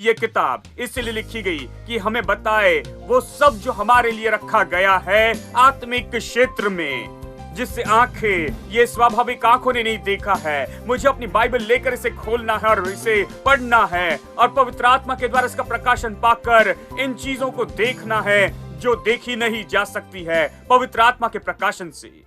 ये किताब इसलिए लिखी गई कि हमें बताए वो सब जो हमारे लिए रखा गया है आत्मिक क्षेत्र में, जिससे आंखें, ये स्वाभाविक आंखों ने नहीं देखा है। मुझे अपनी बाइबल लेकर इसे खोलना है और इसे पढ़ना है और पवित्र आत्मा के द्वारा इसका प्रकाशन पाकर इन चीजों को देखना है जो देखी नहीं जा सकती है पवित्र आत्मा के प्रकाशन से।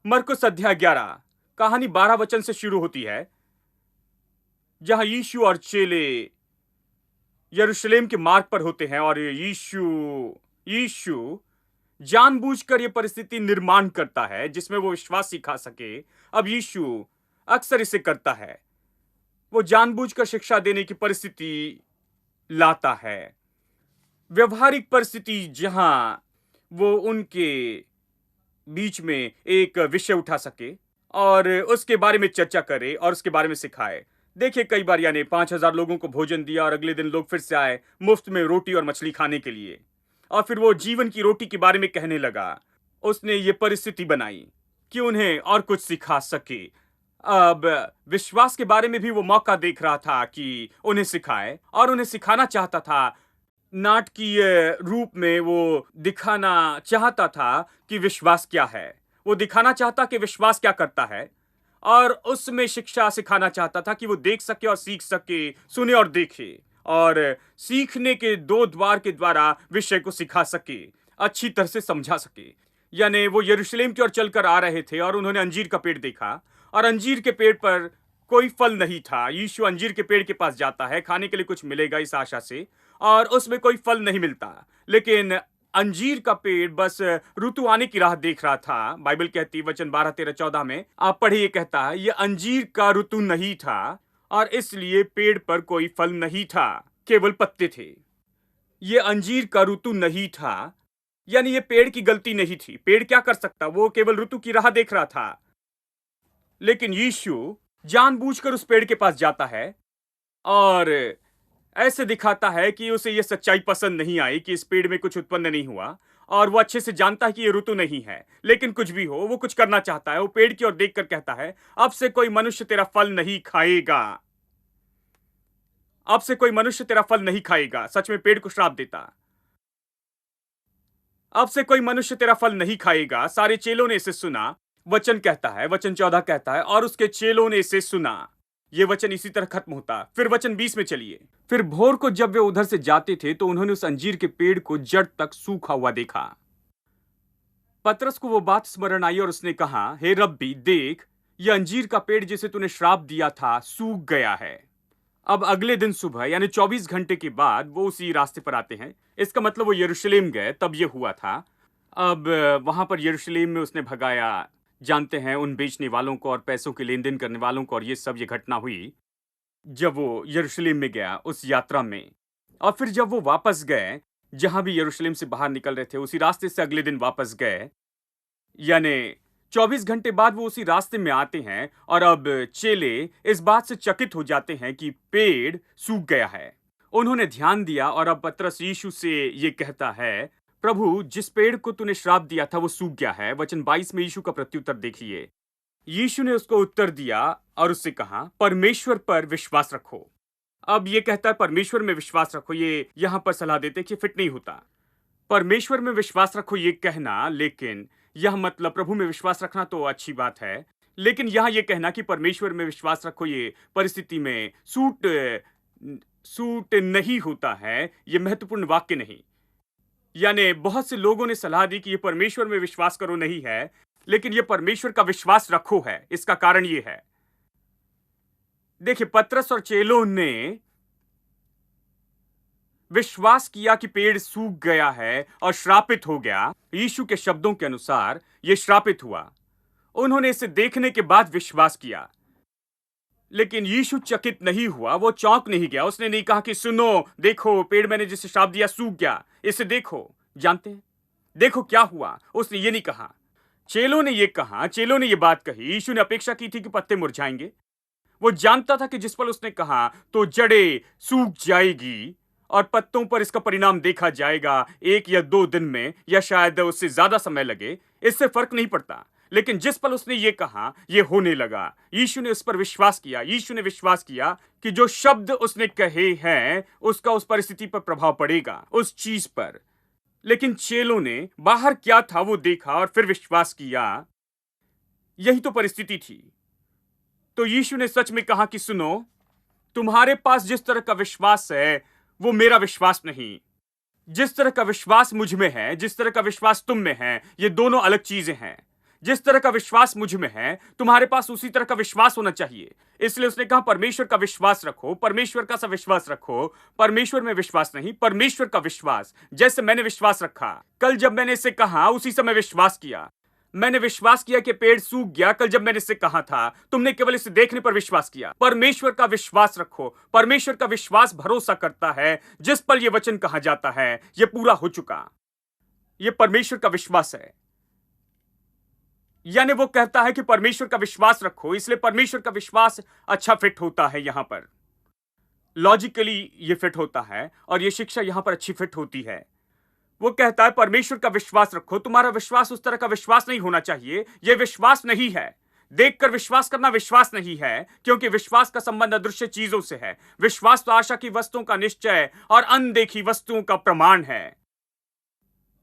मरकुस अध्याय 11 कहानी 12 वचन से शुरू होती है, जहां यीशु और चेले यरूशलेम के मार्ग पर होते हैं और यीशु जानबूझकर यह परिस्थिति निर्माण करता है जिसमें वो विश्वास सिखा सके। अब यीशु अक्सर इसे करता है, वो जानबूझकर शिक्षा देने की परिस्थिति लाता है, व्यवहारिक परिस्थिति जहां वो उनके बीच में एक विषय उठा सके और उसके बारे में चर्चा करे और उसके बारे में सिखाए। देखिए, कई बार यानी 5000 लोगों को भोजन दिया और अगले दिन लोग फिर से आए मुफ्त में रोटी और मछली खाने के लिए, और फिर वो जीवन की रोटी के बारे में कहने लगा। उसने ये परिस्थिति बनाई कि उन्हें और कुछ सिखा सके। अब विश्वास के बारे में भी वो मौका देख रहा था कि उन्हें सिखाए, और उन्हें सिखाना चाहता था। नाटकीय रूप में वो दिखाना चाहता था कि विश्वास क्या है, वो दिखाना चाहता कि विश्वास क्या करता है, और उसमें शिक्षा सिखाना चाहता था कि वो देख सके और सीख सके, सुने और देखे, और सीखने के 2 द्वार के द्वारा विषय को सिखा सके, अच्छी तरह से समझा सके। यानी वो यरूशलेम की ओर चलकर आ रहे थे और उन्होंने अंजीर का पेड़ देखा, और अंजीर के पेड़ पर कोई फल नहीं था। यीशु अंजीर के पेड़ के पास जाता है, खाने के लिए कुछ मिलेगा इस आशा से, और उसमें कोई फल नहीं मिलता। लेकिन अंजीर का पेड़ बस ऋतु आने की राह देख रहा था। बाइबल कहती, वचन 12, 13, 14 में आप पढ़िए, कहता है ये अंजीर का ऋतु नहीं था और इसलिए पेड़ पर कोई फल नहीं था, केवल पत्ते थे। ये अंजीर का ऋतु नहीं था, यानी ये पेड़ की गलती नहीं थी। पेड़ क्या कर सकता, वो केवल ऋतु की राह देख रहा था। लेकिन यीशु जानबूझकर उस पेड़ के पास जाता है और ऐसे दिखाता है कि उसे यह सच्चाई पसंद नहीं आई कि इस पेड़ में कुछ उत्पन्न नहीं हुआ, और वो अच्छे से जानता है कि ये ऋतु नहीं है। लेकिन कुछ भी हो, वो कुछ करना चाहता है। वो पेड़ की ओर देखकर कहता है, अब से कोई मनुष्य तेरा फल नहीं खाएगा। अब से कोई मनुष्य तेरा फल नहीं खाएगा। सच में पेड़ को श्राप देता। अब से कोई मनुष्य तेरा फल नहीं खाएगा। सारे चेलों ने इसे सुना। वचन कहता है, वचन 14 कहता है, और उसके चेलों ने इसे सुना। ये वचन इसी तरह खत्म होता। फिर वचन 20 में चलिए। फिर भोर को जब वे उधर से जाते थे तो उन्होंने उस अंजीर के पेड़ को जड़ तक सूखा हुआ देखा। पतरस को वो बात स्मरण आई और उसने कहा, हे रब्बी, देख, यह अंजीर का पेड़ जिसे तूने श्राप दिया था सूख गया है। अब अगले दिन सुबह यानी 24 घंटे के बाद वो उसी रास्ते पर आते हैं। इसका मतलब वो यरूशलेम गए तब ये हुआ था। अब वहां पर यरूशलेम में उसने भगाया, जानते हैं, उन बेचने वालों को और पैसों के लेन देन करने वालों को, और ये घटना हुई जब वो यरूशलेम में गया उस यात्रा में। और फिर जब वो वापस गए, जहां भी यरूशलेम से बाहर निकल रहे थे, उसी रास्ते से अगले दिन वापस गए, यानी 24 घंटे बाद वो उसी रास्ते में आते हैं। और अब चेले इस बात से चकित हो जाते हैं कि पेड़ सूख गया है। उन्होंने ध्यान दिया और अब पतरस यीशु से ये कहता है, प्रभु, जिस पेड़ को तूने श्राप दिया था वो सूख गया है। वचन 22 में यीशु का प्रत्युत्तर देखिए। यीशु ने उसको उत्तर दिया और उससे कहा, परमेश्वर पर विश्वास रखो। अब ये कहता है परमेश्वर में विश्वास रखो, ये यहां पर सलाह देते कि फिट नहीं होता। परमेश्वर में विश्वास रखो ये कहना, लेकिन यह मतलब प्रभु में विश्वास रखना तो अच्छी बात है, लेकिन यहां ये कहना कि परमेश्वर में विश्वास रखो ये परिस्थिति में सूट नहीं होता है। ये महत्वपूर्ण वाक्य नहीं। यानी बहुत से लोगों ने सलाह दी कि ये परमेश्वर में विश्वास करो नहीं है, लेकिन ये परमेश्वर का विश्वास रखो है। इसका कारण ये है, देखिए, पतरस और चेलों ने विश्वास किया कि पेड़ सूख गया है और श्रापित हो गया। यीशु के शब्दों के अनुसार यह श्रापित हुआ। उन्होंने इसे देखने के बाद विश्वास किया, लेकिन यीशु चकित नहीं हुआ, वो चौंक नहीं गया। उसने नहीं कहा कि सुनो, देखो, पेड़ मैंने जिसे श्राप दिया सूख गया, इसे देखो, जानते हैं, देखो क्या हुआ। उसने ये नहीं कहा। चेलों ने ये कहा, चेलों ने ये बात कही। यीशु ने अपेक्षा की थी कि पत्ते मुरझाएंगे। वो जानता था कि जिस पल उसने कहा तो जड़ें सूख जाएगी और पत्तों पर इसका परिणाम देखा जाएगा 1 या 2 दिन में, या शायद उससे ज्यादा समय लगे, इससे फर्क नहीं पड़ता। लेकिन जिस पल उसने ये कहा, ये होने लगा। यीशु ने उस पर विश्वास किया। यीशु ने विश्वास किया कि जो शब्द उसने कहे हैं उसका उस परिस्थिति पर प्रभाव पड़ेगा, उस चीज पर। लेकिन चेलों ने बाहर क्या था वो देखा और फिर विश्वास किया। यही तो परिस्थिति थी। तो यीशु ने सच में कहा कि सुनो, तुम्हारे पास जिस तरह का विश्वास है वो मेरा विश्वास नहीं। जिस तरह का विश्वास मुझ में है, जिस तरह का विश्वास तुम में है, ये दोनों अलग चीजें हैं। जिस तरह का विश्वास मुझ में है, तुम्हारे पास उसी तरह का विश्वास होना चाहिए। इसलिए उसने कहा परमेश्वर का विश्वास रखो, परमेश्वर का सा विश्वास रखो। परमेश्वर में विश्वास नहीं, परमेश्वर का विश्वास। जैसे मैंने विश्वास रखा, कल जब मैंने इसे कहा उसी समय विश्वास किया। मैंने विश्वास किया कि पेड़ सूख गया कल जब मैंने इसे कहा था। तुमने केवल इसे देखने पर विश्वास किया। परमेश्वर का विश्वास रखो। परमेश्वर का विश्वास भरोसा करता है जिस पल यह वचन कहा जाता है यह पूरा हो चुका। यह परमेश्वर का विश्वास है। यानी वो कहता है कि परमेश्वर का विश्वास रखो, इसलिए परमेश्वर का विश्वास अच्छा फिट होता है। यहां पर लॉजिकली यह फिट होता है और यह शिक्षा यहां पर अच्छी फिट होती है। वो कहता है परमेश्वर का विश्वास रखो। तुम्हारा विश्वास उस तरह का विश्वास नहीं होना चाहिए। यह विश्वास नहीं है। देखकर विश्वास करना विश्वास नहीं है, क्योंकि विश्वास का संबंध अदृश्य चीजों से है। विश्वास तो आशा की वस्तुओं का निश्चय और अनदेखी वस्तुओं का प्रमाण है।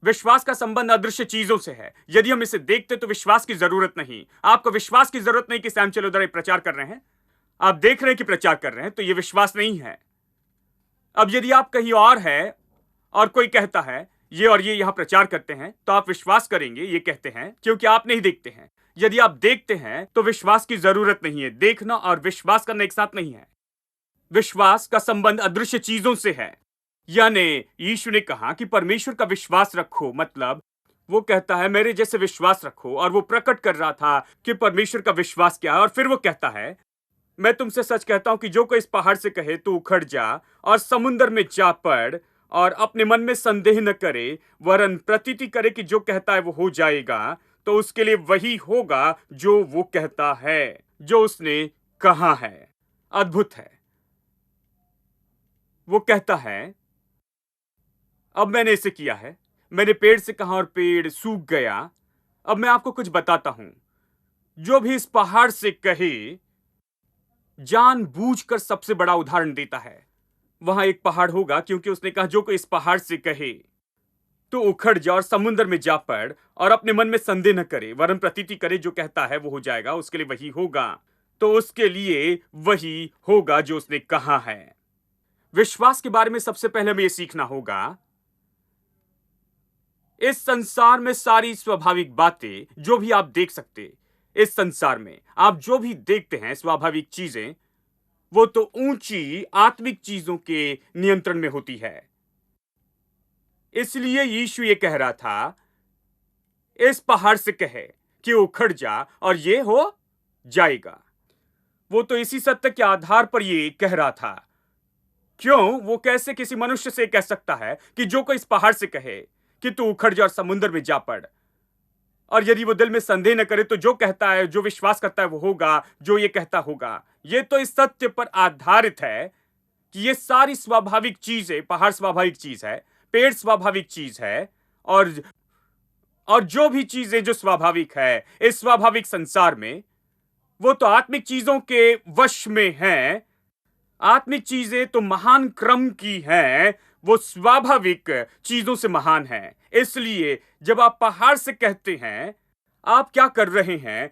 विश्वास का संबंध अदृश्य चीजों से है। यदि हम इसे देखते तो विश्वास की जरूरत नहीं। आपको विश्वास की जरूरत नहीं कि सैम चलोदर प्रचार कर रहे हैं, आप देख रहे हैं कि प्रचार कर रहे हैं, तो यह विश्वास नहीं है। अब यदि आप कहीं और है और कोई कहता है ये और ये यहां प्रचार करते हैं, तो आप विश्वास करेंगे, ये कहते हैं, क्योंकि आप नहीं देखते हैं। यदि आप देखते हैं तो विश्वास की जरूरत नहीं है। देखना और विश्वास करना एक साथ नहीं है। विश्वास का संबंध अदृश्य चीजों से है। यानी यीशु ने कहा कि परमेश्वर का विश्वास रखो, मतलब वो कहता है मेरे जैसे विश्वास रखो, और वो प्रकट कर रहा था कि परमेश्वर का विश्वास क्या है। और फिर वो कहता है मैं तुमसे सच कहता हूं कि जो कोई इस पहाड़ से कहे तू उखड़ जा और समुद्र में जा पड़, और अपने मन में संदेह न करे वरन प्रतीति करे कि जो कहता है वो हो जाएगा, तो उसके लिए वही होगा जो वो कहता है, जो उसने कहा है। अद्भुत है। वो कहता है अब मैंने इसे किया है, मैंने पेड़ से कहा और पेड़ सूख गया। अब मैं आपको कुछ बताता हूं। जो भी इस पहाड़ से कहे, जानबूझकर सबसे बड़ा उदाहरण देता है। वहां एक पहाड़ होगा क्योंकि उसने कहा जो कोई इस पहाड़ से कहे तो उखड़ जा और समुद्र में जा पड़, और अपने मन में संदेह न करे वरन प्रतीति करे जो कहता है वो हो जाएगा, उसके लिए वही होगा। तो उसके लिए वही होगा जो उसने कहा है। विश्वास के बारे में सबसे पहले हमें यह सीखना होगा, इस संसार में सारी स्वाभाविक बातें जो भी आप देख सकते, इस संसार में आप जो भी देखते हैं स्वाभाविक चीजें, वो तो ऊंची आत्मिक चीजों के नियंत्रण में होती है। इसलिए यीशु ये कह रहा था इस पहाड़ से कहे कि उखड़ जा और ये हो जाएगा। वो तो इसी सत्य के आधार पर ये कह रहा था। क्यों? वो कैसे किसी मनुष्य से कह सकता है कि जो कोई इस पहाड़ से कहे कि तू उखड़ जा और समुद्र में जा पड़, और यदि वो दिल में संदेह न करे तो जो कहता है, जो विश्वास करता है वो होगा, जो ये कहता होगा। ये तो इस सत्य पर आधारित है कि ये सारी स्वाभाविक चीजें, पहाड़ स्वाभाविक चीज है, पेड़ स्वाभाविक चीज है, और जो भी चीजें जो स्वाभाविक है इस स्वाभाविक संसार में, वो तो आत्मिक चीजों के वश में हैं। आत्मिक चीजें तो महान क्रम की हैं, वो स्वाभाविक चीजों से महान हैं। इसलिए जब आप पहाड़ से कहते हैं, आप क्या कर रहे हैं?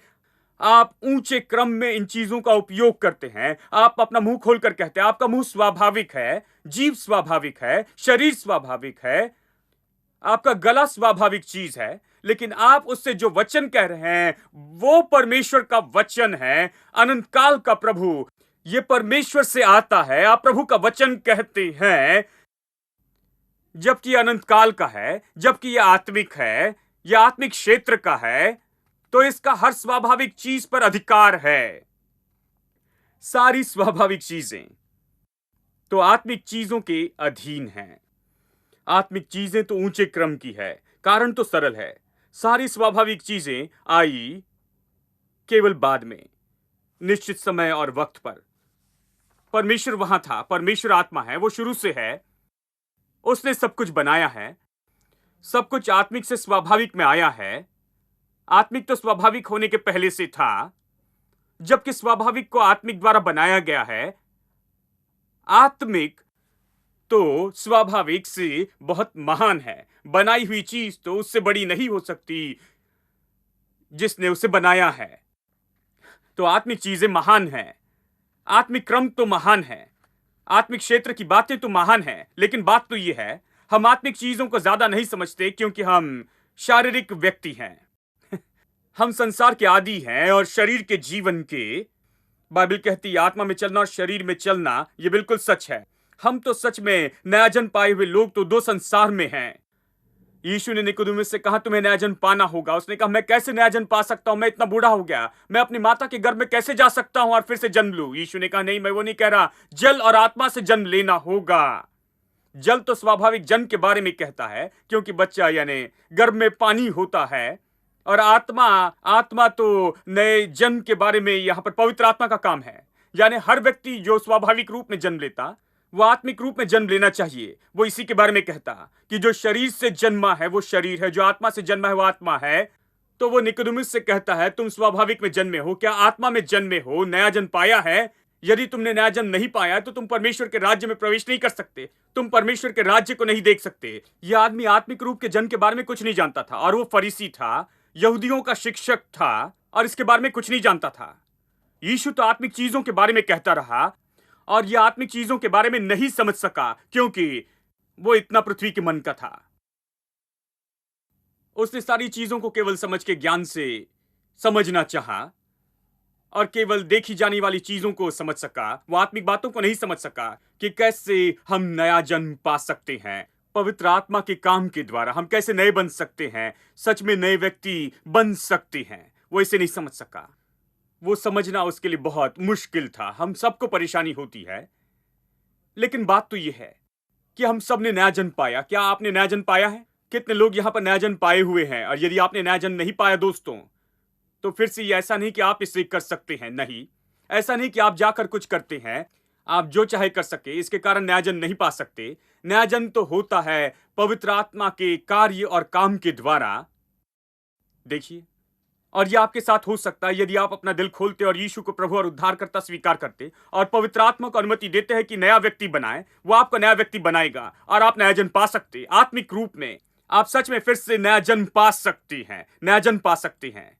आप ऊंचे क्रम में इन चीजों का उपयोग करते हैं। आप अपना मुंह खोलकर कहते हैं। आपका मुंह स्वाभाविक है, जीभ स्वाभाविक है, शरीर स्वाभाविक है, आपका गला स्वाभाविक चीज है, लेकिन आप उससे जो वचन कह रहे हैं वो परमेश्वर का वचन है, अनंत काल का प्रभु। ये परमेश्वर से आता है। आप प्रभु का वचन कहते हैं, जबकि अनंत काल का है, जबकि यह आत्मिक है, यह आत्मिक क्षेत्र का है, तो इसका हर स्वाभाविक चीज पर अधिकार है। सारी स्वाभाविक चीजें तो आत्मिक चीजों के अधीन हैं। आत्मिक चीजें तो ऊंचे क्रम की है। कारण तो सरल है, सारी स्वाभाविक चीजें आई केवल बाद में, निश्चित समय और वक्त पर। परमेश्वर वहां था। परमेश्वर आत्मा है, वो शुरू से है। उसने सब कुछ बनाया है। सब कुछ आत्मिक से स्वाभाविक में आया है। आत्मिक तो स्वाभाविक होने के पहले से था, जबकि स्वाभाविक को आत्मिक द्वारा बनाया गया है। आत्मिक तो स्वाभाविक से बहुत महान है। बनाई हुई चीज तो उससे बड़ी नहीं हो सकती जिसने उसे बनाया है। तो आत्मिक चीजें महान हैं। आत्मिक क्रम तो महान है। आत्मिक क्षेत्र की बातें तो महान हैं। लेकिन बात तो यह है, हम आत्मिक चीजों को ज्यादा नहीं समझते क्योंकि हम शारीरिक व्यक्ति हैं। हम संसार के आदी हैं और शरीर के जीवन के। बाइबल कहती है आत्मा में चलना और शरीर में चलना। यह बिल्कुल सच है। हम तो सच में नया जन्म पाए हुए लोग तो दो संसार में हैं। यीशु ने निकोदेमुस से कहा तुम्हें नया जन्म पाना होगा। उसने कहा मैं कैसे नया जन्म पा सकता हूं? मैं इतना बूढ़ा हो गया, मैं अपनी माता के गर्भ में कैसे जा सकता हूं और फिर से जन्म लूं? यीशु ने कहा नहीं, मैं वो नहीं कह रहा। जल और आत्मा से जन्म लेना होगा। जल तो स्वाभाविक जन्म के बारे में कहता है क्योंकि बच्चा यानी गर्भ में पानी होता है, और आत्मा तो नए जन्म के बारे में यहां पर पवित्र आत्मा का काम है। यानी हर व्यक्ति जो स्वाभाविक रूप में जन्म लेता वो आत्मिक रूप में जन्म लेना चाहिए। वो इसी के बारे में कहता कि जो शरीर से जन्मा है वो शरीर है, जो आत्मा से जन्मा है वो आत्मा है। तो वो निकोदेमुस से कहता है तुम स्वाभाविक में जन्मे हो, क्या आत्मा में जन्मे हो? नया जन्म पाया है? यदि तुमने नया जन्म नहीं पाया तो तुम परमेश्वर के राज्य में प्रवेश नहीं कर सकते। तुम परमेश्वर के राज्य को नहीं देख सकते। यह आदमी आत्मिक रूप के जन्म के बारे में कुछ नहीं जानता था, और वो फरीसी था, यहूदियों का शिक्षक था, और इसके बारे में कुछ नहीं जानता था। यीशु तो आत्मिक चीजों के बारे में कहता रहा, और यह आत्मिक चीजों के बारे में नहीं समझ सका क्योंकि वो इतना पृथ्वी के मन का था। उसने सारी चीजों को केवल समझ के ज्ञान से समझना चाहा, और केवल देखी जाने वाली चीजों को समझ सका, वो आत्मिक बातों को नहीं समझ सका कि कैसे हम नया जन्म पा सकते हैं पवित्र आत्मा के काम के द्वारा, हम कैसे नए बन सकते हैं, सच में नए व्यक्ति बन सकते हैं। वो इसे नहीं समझ सका। वो समझना उसके लिए बहुत मुश्किल था। हम सबको परेशानी होती है, लेकिन बात तो यह है कि हम सब ने नया जन्म पाया। क्या आपने नया जन्म पाया है? कितने लोग यहां पर नया जन्म पाए हुए हैं? और यदि आपने नया जन्म नहीं पाया दोस्तों, तो फिर से ये ऐसा नहीं कि आप इसे कर सकते हैं। नहीं, ऐसा नहीं कि आप जाकर कुछ करते हैं, आप जो चाहे कर सके, इसके कारण नया जन्म नहीं पा सकते। नया जन्म तो होता है पवित्र आत्मा के कार्य और काम के द्वारा। देखिए, और यह आपके साथ हो सकता है यदि आप अपना दिल खोलते और यीशु को प्रभु और उद्धारकर्ता स्वीकार करते और पवित्र आत्मा को अनुमति देते हैं कि नया व्यक्ति बनाए। वो आपको नया व्यक्ति बनाएगा और आप नया जन्म पा सकते। आत्मिक रूप में आप सच में फिर से नया जन्म पा सकते हैं, नया जन्म पा सकते हैं।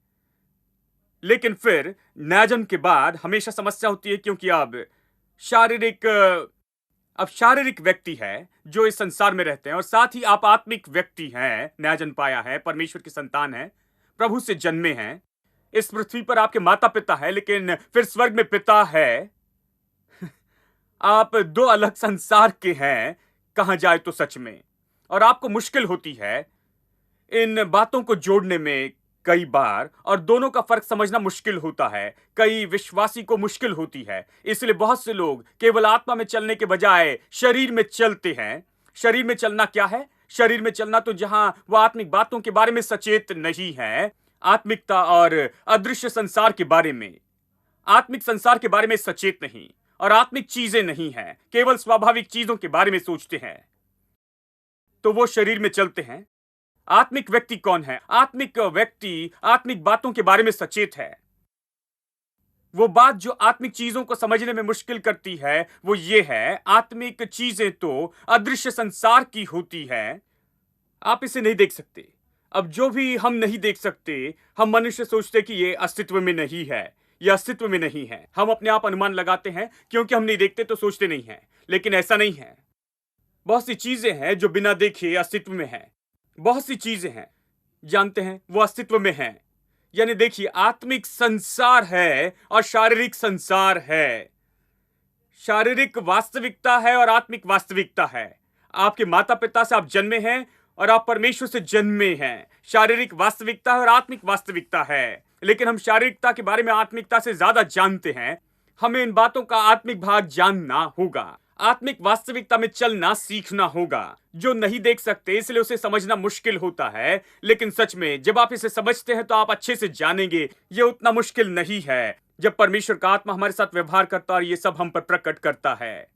लेकिन फिर नया जन्म के बाद हमेशा समस्या होती है, क्योंकि अब शारीरिक व्यक्ति है जो इस संसार में रहते हैं, और साथ ही आप आत्मिक व्यक्ति हैं, नया जन्म पाया है, परमेश्वर की संतान है, प्रभु से जन्मे हैं। इस पृथ्वी पर आपके माता पिता है, लेकिन फिर स्वर्ग में पिता है। आप दो अलग संसार के हैं कहा जाए तो सच में, और आपको मुश्किल होती है इन बातों को जोड़ने में कई बार, और दोनों का फर्क समझना मुश्किल होता है। कई विश्वासी को मुश्किल होती है, इसलिए बहुत से लोग केवल आत्मा में चलने के बजाय शरीर में चलते हैं। शरीर में चलना क्या है? शरीर में चलना तो जहां वो आत्मिक बातों के बारे में सचेत नहीं है, आत्मिकता और अदृश्य संसार के बारे में, आत्मिक संसार के बारे में सचेत नहीं, और आत्मिक चीजें नहीं है, केवल स्वाभाविक चीजों के बारे में सोचते हैं, तो वो शरीर में चलते हैं। आत्मिक व्यक्ति कौन है? आत्मिक व्यक्ति आत्मिक बातों के बारे में सचेत है। वो बात जो आत्मिक चीजों को समझने में मुश्किल करती है वो ये है, आत्मिक चीजें तो अदृश्य संसार की होती है, आप इसे नहीं देख सकते। अब जो भी हम नहीं देख सकते, हम मनुष्य सोचते कि ये अस्तित्व में नहीं है, ये अस्तित्व में नहीं है। हम अपने आप अनुमान लगाते हैं, क्योंकि हम नहीं देखते तो सोचते नहीं हैं, लेकिन ऐसा नहीं है। बहुत सी चीजें हैं जो बिना देखे अस्तित्व में हैं। बहुत सी चीजें हैं, जानते हैं, वो अस्तित्व में हैं। यानी देखिए, आत्मिक संसार है और शारीरिक संसार है। शारीरिक वास्तविकता है और आत्मिक वास्तविकता है। आपके माता पिता से आप जन्मे हैं और आप परमेश्वर से जन्मे हैं। शारीरिक वास्तविकता है और आत्मिक वास्तविकता है, लेकिन हम शारीरिकता के बारे में आत्मिकता से ज्यादा जानते हैं। हमें इन बातों का आत्मिक भाग जानना होगा, आत्मिक वास्तविकता में चलना सीखना होगा। जो नहीं देख सकते इसलिए उसे समझना मुश्किल होता है, लेकिन सच में जब आप इसे समझते हैं तो आप अच्छे से जानेंगे ये उतना मुश्किल नहीं है, जब परमेश्वर का आत्मा हमारे साथ व्यवहार करता और ये सब हम पर प्रकट करता है।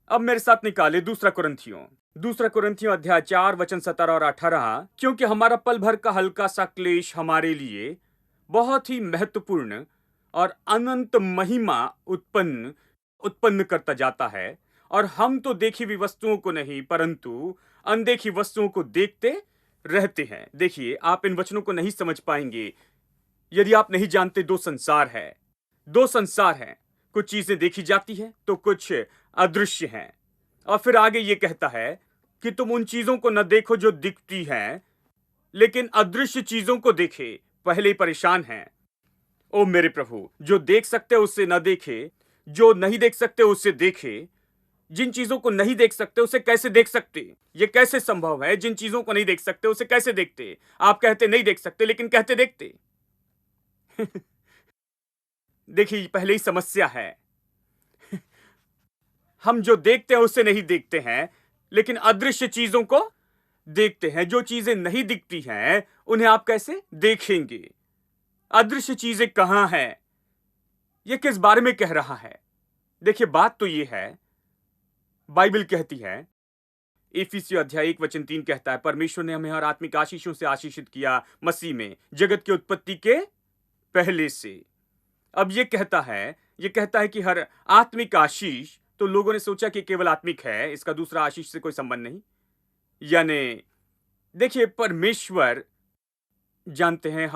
अब मेरे साथ निकाले दूसरा कुरिन्थियों अध्याय 4 वचन 17 और 18। क्योंकि हमारा पल भर का हल्का सा क्लेश हमारे लिए बहुत ही महत्वपूर्ण और अनंत महिमा उत्पन्न करता जाता है, और हम तो देखी हुई वस्तुओं को नहीं परंतु अनदेखी वस्तुओं को देखते रहते हैं। देखिए, आप इन वचनों को नहीं समझ पाएंगे यदि आप नहीं जानते दो संसार हैं। कुछ चीजें देखी जाती है तो कुछ अदृश्य हैं। और फिर आगे ये कहता है कि तुम उन चीजों को न देखो जो दिखती हैं, लेकिन अदृश्य चीजों को देखे। पहले ही परेशान हैं। ओ मेरे प्रभु, जो देख सकते उससे न देखे, जो नहीं देख सकते उससे देखे। जिन चीजों को नहीं देख सकते उसे कैसे देख सकते? ये कैसे संभव है? जिन चीजों को नहीं देख सकते उसे कैसे देखते? आप कहते नहीं देख सकते, लेकिन कहते देखते। देखिए, पहले ही समस्या है। हम जो देखते हैं उसे नहीं देखते हैं, लेकिन अदृश्य चीजों को देखते हैं। जो चीजें नहीं दिखती हैं उन्हें आप कैसे देखेंगे? अदृश्य चीजें कहां हैं? यह किस बारे में कह रहा है? देखिए, बात तो यह है, बाइबल कहती है, इफिसियों अध्याय 1 वचन 3 कहता है, परमेश्वर ने हमें हर आत्मिक आशीषों से आशीषित किया मसीह में, जगत की उत्पत्ति के पहले से। अब यह कहता है कि हर आत्मिक आशीष, तो लोगों ने सोचा कि केवल आत्मिक है, इसका दूसरा आशीष से कोई संबंध नहीं। यानी देखिए, परमेश्वर जानते हैं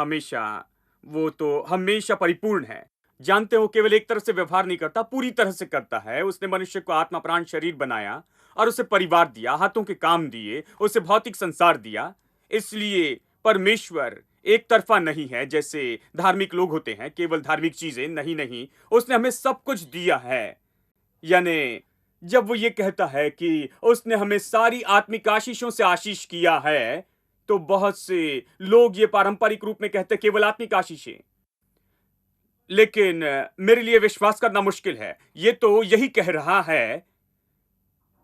वो तो हमेशा परिपूर्ण है। जानते हो, केवल एक तरह से व्यवहार नहीं करता, पूरी तरह से करता है। उसने मनुष्य को आत्मा प्राण शरीर बनाया और उसे परिवार दिया, हाथों के काम दिए, उसे भौतिक संसार दिया। इसलिए परमेश्वर एक तरफा नहीं है जैसे धार्मिक लोग होते हैं, केवल धार्मिक चीजें नहीं, नहीं, उसने हमें सब कुछ दिया है। यानी जब वो ये कहता है कि उसने हमें सारी आत्मिक आशीषों से आशीष किया है, तो बहुत से लोग ये पारंपरिक रूप में कहते हैं केवल आत्मिक आशीषें। लेकिन मेरे लिए विश्वास करना मुश्किल है। ये तो यही कह रहा है,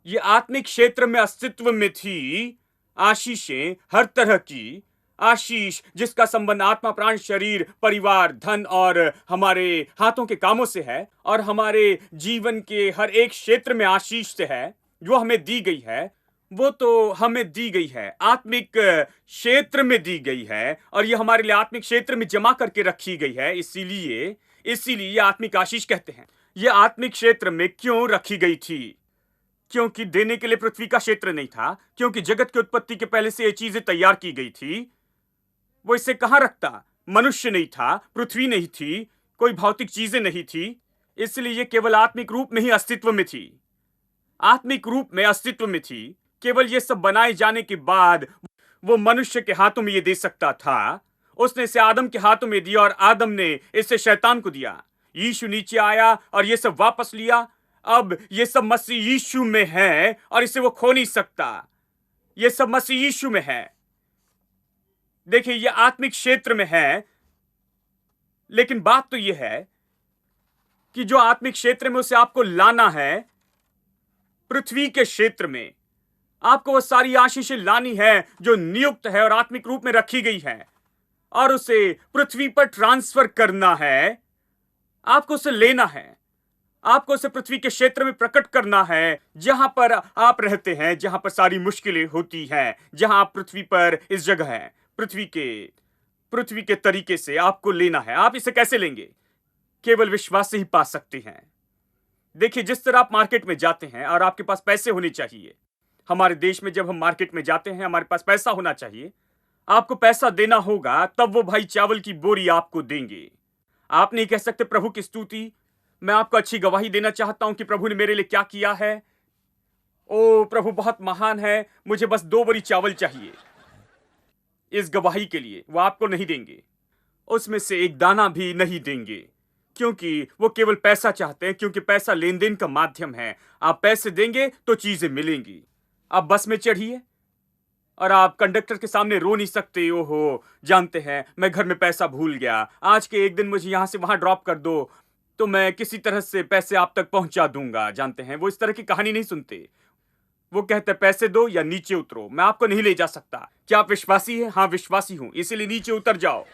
ये आत्मिक क्षेत्र में अस्तित्व में थी आशीषें, हर तरह की आशीष जिसका संबंध आत्मा, प्राण, शरीर, परिवार, धन और हमारे हाथों के कामों से है, और हमारे जीवन के हर एक क्षेत्र में आशीष से है जो हमें दी गई है। वो तो हमें दी गई है, आत्मिक क्षेत्र में दी गई है, और ये हमारे लिए आत्मिक क्षेत्र में जमा करके रखी गई है। इसीलिए ये आत्मिक आशीष कहते हैं। ये आत्मिक क्षेत्र में क्यों रखी गई थी? क्योंकि देने के लिए पृथ्वी का क्षेत्र नहीं था, क्योंकि जगत की उत्पत्ति के पहले से ये चीजें तैयार की गई थी। वो इसे कहां रखता? मनुष्य नहीं था, पृथ्वी नहीं थी, कोई भौतिक चीजें नहीं थी, इसलिए ये केवल आत्मिक रूप में ही अस्तित्व में थी। आत्मिक रूप में अस्तित्व में थी। केवल ये सब बनाए जाने के बाद वो मनुष्य के हाथों में ये दे सकता था। उसने इसे आदम के हाथों में दिया और आदम ने इसे शैतान को दिया। यीशु नीचे आया और ये सब वापस लिया। अब ये सब मसीह यीशु में है और इसे वो खो नहीं सकता। ये सब मसीह यीशु में है। देखिए, ये आत्मिक क्षेत्र में है, लेकिन बात तो ये है कि जो आत्मिक क्षेत्र में उसे आपको लाना है, पृथ्वी के क्षेत्र में आपको वो सारी आशीषें लानी है जो नियुक्त है और आत्मिक रूप में रखी गई है, और उसे पृथ्वी पर ट्रांसफर करना है। आपको उसे लेना है, आपको उसे पृथ्वी के क्षेत्र में प्रकट करना है, जहां पर आप रहते हैं, जहां पर सारी मुश्किलें होती हैं, जहां आप पृथ्वी पर इस जगह है, पृथ्वी के तरीके से आपको लेना है। आप इसे कैसे लेंगे? केवल विश्वास से ही पा सकते हैं। देखिए, जिस तरह आप मार्केट में जाते हैं और आपके पास पैसे होने चाहिए। हमारे देश में जब हम मार्केट में जाते हैं, हमारे पास पैसा होना चाहिए। आपको पैसा देना होगा, तब वो भाई चावल की बोरी आपको देंगे। आप नहीं कह सकते प्रभु की स्तुति, मैं आपको अच्छी गवाही देना चाहता हूं कि प्रभु ने मेरे लिए क्या किया है। ओ प्रभु बहुत महान है, मुझे बस 2 बोरी चावल चाहिए। इस गवाही के लिए वो आपको नहीं देंगे, उसमें से एक दाना भी नहीं देंगे, क्योंकि वो केवल पैसा चाहते हैं, क्योंकि पैसा लेन देन का माध्यम है। आप पैसे देंगे तो चीजें मिलेंगी। आप बस में चढ़िए और आप कंडक्टर के सामने रो नहीं सकते, ओहो जानते हैं मैं घर में पैसा भूल गया, आज के एक दिन मुझे यहां से वहां ड्रॉप कर दो तो मैं किसी तरह से पैसे आप तक पहुंचा दूंगा। जानते हैं वो इस तरह की कहानी नहीं सुनते। वो कहते हैं पैसे दो या नीचे उतरो, मैं आपको नहीं ले जा सकता। क्या आप विश्वासी हैं? हाँ विश्वासी हूं, इसीलिए नीचे उतर जाओ।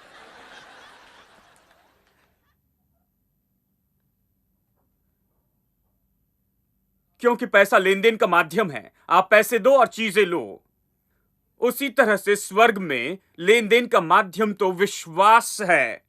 क्योंकि पैसा लेन देन का माध्यम है। आप पैसे दो और चीजें लो। उसी तरह से स्वर्ग में लेन देन का माध्यम तो विश्वास है।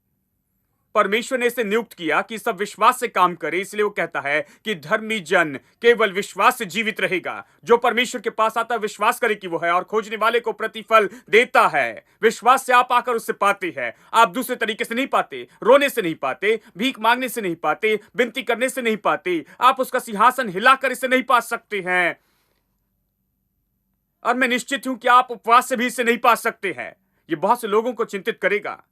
परमेश्वर ने इसे नियुक्त किया कि सब विश्वास से काम करे, इसलिए वो कहता है कि धर्मी जन केवल विश्वास से जीवित रहेगा। जो परमेश्वर के पास आता है विश्वास करे कि वो है, और खोजने वाले को प्रतिफल देता है। विश्वास से आप आकर उससे पाते हैं। आप दूसरे तरीके से नहीं पाते, रोने से नहीं पाते, भीख मांगने से नहीं पाते, विनती करने से नहीं पाते। आप उसका सिंहासन हिलाकर इसे नहीं पा सकते हैं, और मैं निश्चित हूं कि आप उपवास से भी इसे नहीं पा सकते हैं। ये बहुत से लोगों को चिंतित करेगा।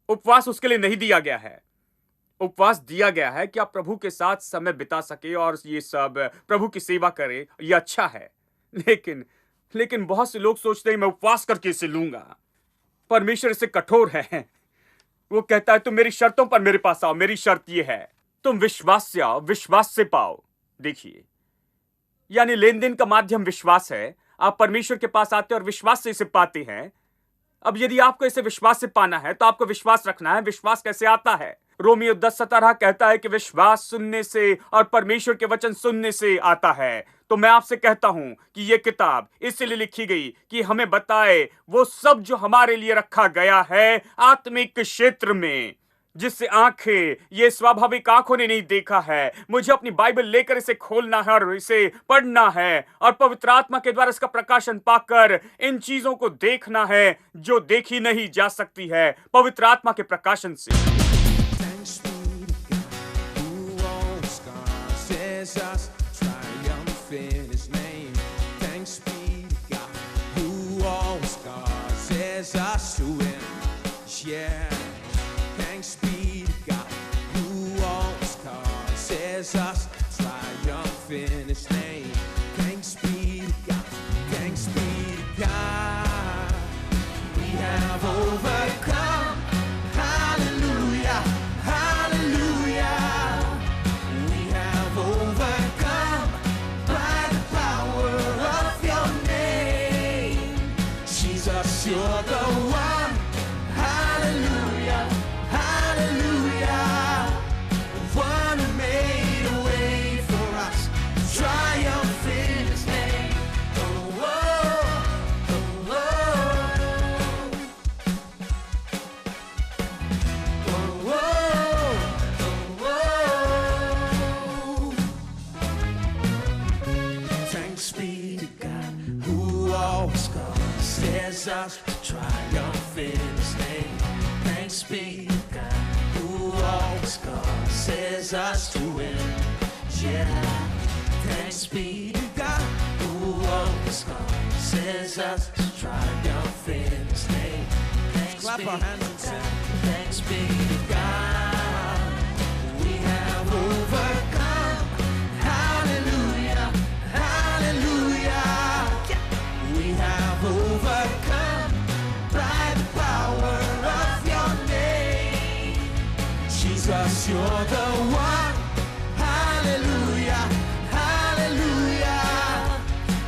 उपवास उसके लिए नहीं दिया गया है। उपवास दिया गया है कि आप प्रभु के साथ समय बिता सके और ये सब प्रभु की सेवा करे। ये अच्छा है, लेकिन बहुत से लोग सोचते हैं मैं उपवास करके इसे लूंगा। परमेश्वर इसे कठोर है। वो कहता है तुम मेरी शर्तों पर मेरे पास आओ। मेरी शर्त ये है, तुम विश्वास से आओ, विश्वास से पाओ। देखिए, यानी लेन देन का माध्यम विश्वास है। आप परमेश्वर के पास आते और विश्वास से इसे पाते हैं। अब यदि आपको इसे विश्वास से पाना है तो आपको विश्वास रखना है। विश्वास कैसे आता है? रोमियो 10:17 कहता है कि विश्वास सुनने से और परमेश्वर के वचन सुनने से आता है। तो मैं आपसे कहता हूं कि यह किताब इसलिए लिखी गई कि हमें बताए वो सब जो हमारे लिए रखा गया है आत्मिक क्षेत्र में, जिससे आंखें, ये स्वाभाविक आंखों ने नहीं देखा है। मुझे अपनी बाइबल लेकर इसे खोलना है और इसे पढ़ना है, और पवित्र आत्मा के द्वारा इसका प्रकाशन पाकर इन चीजों को देखना है जो देखी नहीं जा सकती है, पवित्र आत्मा के प्रकाशन से। causes us to win. Yeah, thanks be to God who always causes us to triumph in His name. Thanks be to God, thanks be to God. We have overcome. Hallelujah, hallelujah. We have overcome by the power of your name. Jesus, you're the one. Hallelujah, hallelujah. The one who made a way for us to triumph in His name. Oh, oh, oh, oh, oh, oh, oh. Thanks be to God who always causes us to triumph in His name. Thanks be to God who always causes us to win. Yeah. Thanks be to God who always causes us to triumph in His name. Thanks Clap our hands and sing. Thanks be to God. We have overcome. Hallelujah, hallelujah. We have overcome by the power of your name. Jesus, you're the one. Hallelujah, hallelujah.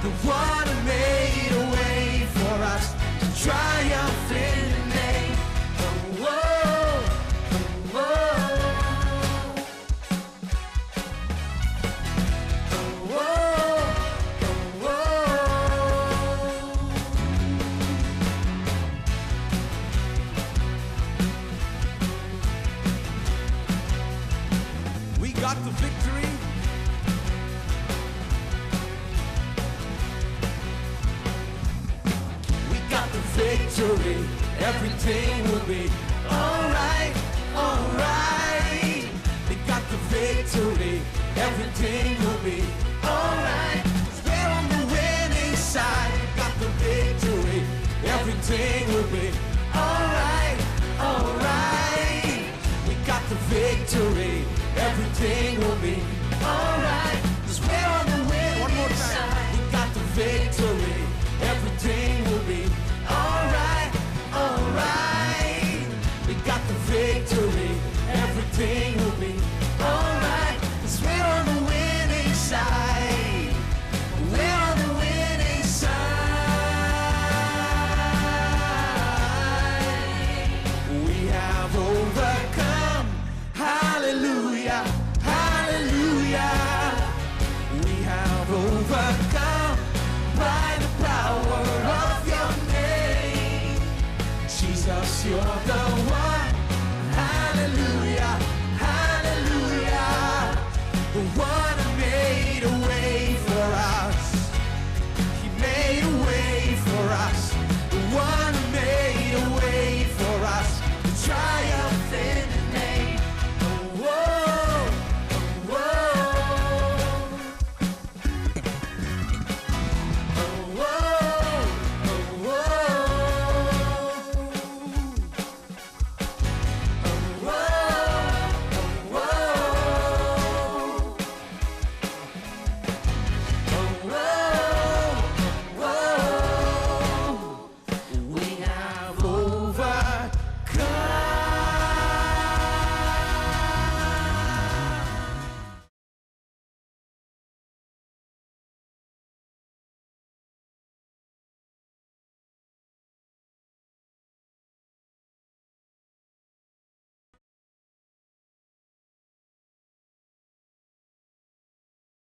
The one who made a way for us to triumph in the name. Oh, oh, oh, oh, oh, oh. We got the victory. We got the victory. Everything will be alright, alright. We got the victory. Everything will be alright. We're on the winning side. We got the victory. Everything will be alright, alright. We got the victory. Everything will be alright. 'Cause we're on the winning side. We got the victory. Everything will be alright, alright. We got the victory. Everything will be alright. 'Cause we're on the winning side. We're on the winning side. We have overcome. Hallelujah, hallelujah. We have overcome by the power of your name. Jesus, you're